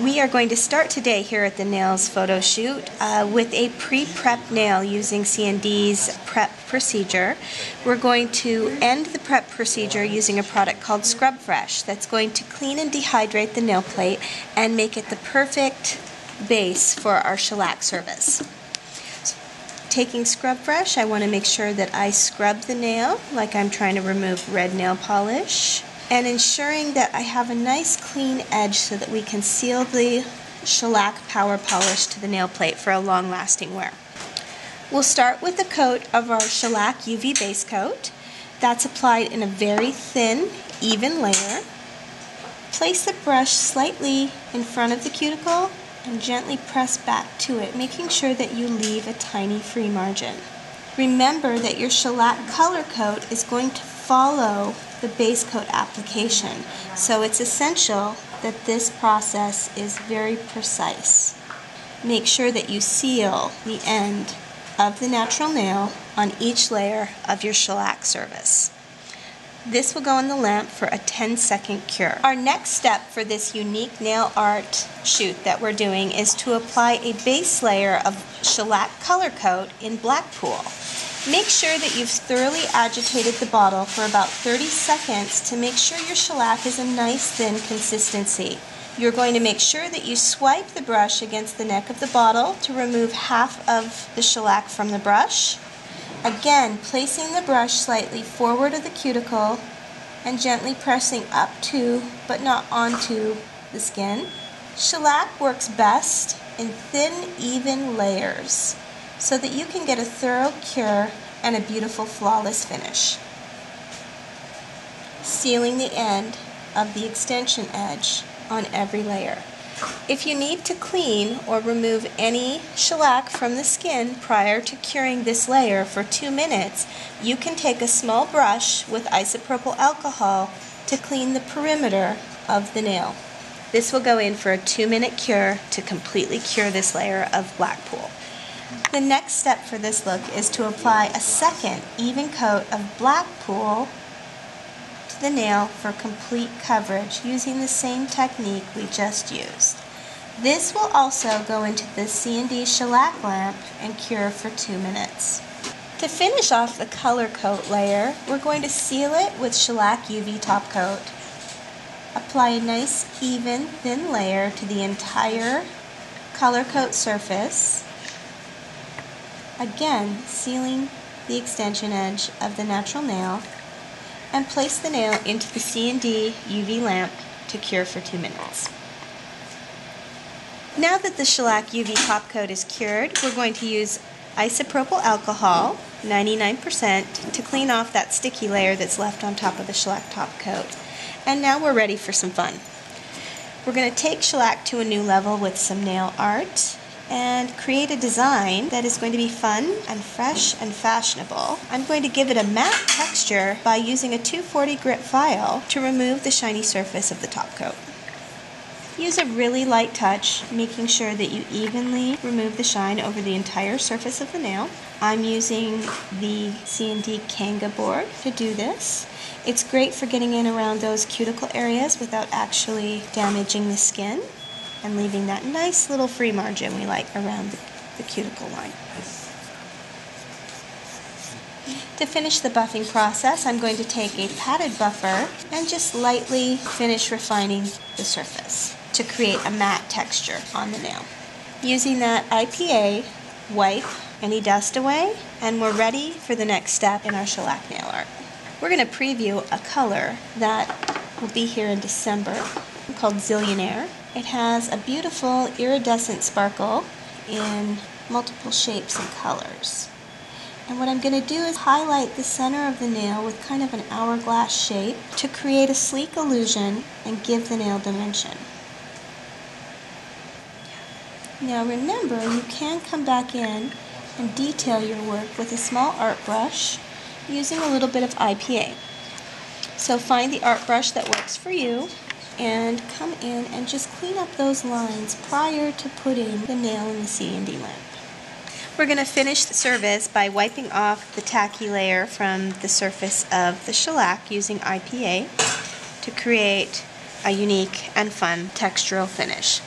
We are going to start today here at the Nails photo shoot with a pre-prep nail using C&D's prep procedure. We're going to end the prep procedure using a product called Scrub Fresh that's going to clean and dehydrate the nail plate and make it the perfect base for our shellac surface. Taking Scrub Fresh, I want to make sure that I scrub the nail like I'm trying to remove red nail polish, and ensuring that I have a nice clean edge so that we can seal the shellac power polish to the nail plate for a long-lasting wear. We'll start with the coat of our shellac UV base coat. That's applied in a very thin, even layer. Place the brush slightly in front of the cuticle and gently press back to it, making sure that you leave a tiny free margin. Remember that your shellac color coat is going to follow the base coat application, so it's essential that this process is very precise. Make sure that you seal the end of the natural nail on each layer of your shellac surface. This will go in the lamp for a 10-second cure. Our next step for this unique nail art shoot that we're doing is to apply a base layer of shellac color coat in Blackpool. Make sure that you've thoroughly agitated the bottle for about 30 seconds to make sure your shellac is a nice thin consistency. You're going to make sure that you swipe the brush against the neck of the bottle to remove half of the shellac from the brush. Again, placing the brush slightly forward of the cuticle and gently pressing up to, but not onto, the skin. Shellac works best in thin, even layers so that you can get a thorough cure and a beautiful, flawless finish. Sealing the end of the extension edge on every layer. If you need to clean or remove any shellac from the skin prior to curing this layer for 2 minutes, you can take a small brush with isopropyl alcohol to clean the perimeter of the nail. This will go in for a 2-minute cure to completely cure this layer of Blackpool. The next step for this look is to apply a second even coat of Blackpool to the nail for complete coverage using the same technique we just used. This will also go into the C&D shellac lamp and cure for 2 minutes. To finish off the color coat layer, we're going to seal it with shellac UV top coat. Apply a nice even thin layer to the entire color coat surface. Again, sealing the extension edge of the natural nail, and place the nail into the C&D UV lamp to cure for 2 minutes. Now that the shellac UV top coat is cured, we're going to use isopropyl alcohol, 99%, to clean off that sticky layer that's left on top of the shellac top coat. And now we're ready for some fun. We're going to take shellac to a new level with some nail art and create a design that is going to be fun and fresh and fashionable. I'm going to give it a matte texture by using a 240 grit file to remove the shiny surface of the top coat. Use a really light touch, making sure that you evenly remove the shine over the entire surface of the nail. I'm using the C&D Kanga board to do this. It's great for getting in around those cuticle areas without actually damaging the skin and leaving that nice little free margin we like around the cuticle line. To finish the buffing process, I'm going to take a padded buffer and just lightly finish refining the surface to create a matte texture on the nail. Using that IPA, wipe any dust away, and we're ready for the next step in our shellac nail art. We're going to preview a color that will be here in December called Zillionaire. It has a beautiful iridescent sparkle in multiple shapes and colors. And what I'm going to do is highlight the center of the nail with kind of an hourglass shape to create a sleek illusion and give the nail dimension. Now remember, you can come back in and detail your work with a small art brush using a little bit of IPA. So find the art brush that works for you and come in and just clean up those lines prior to putting the nail in the C&D lamp. We're going to finish the service by wiping off the tacky layer from the surface of the shellac using IPA to create a unique and fun textural finish.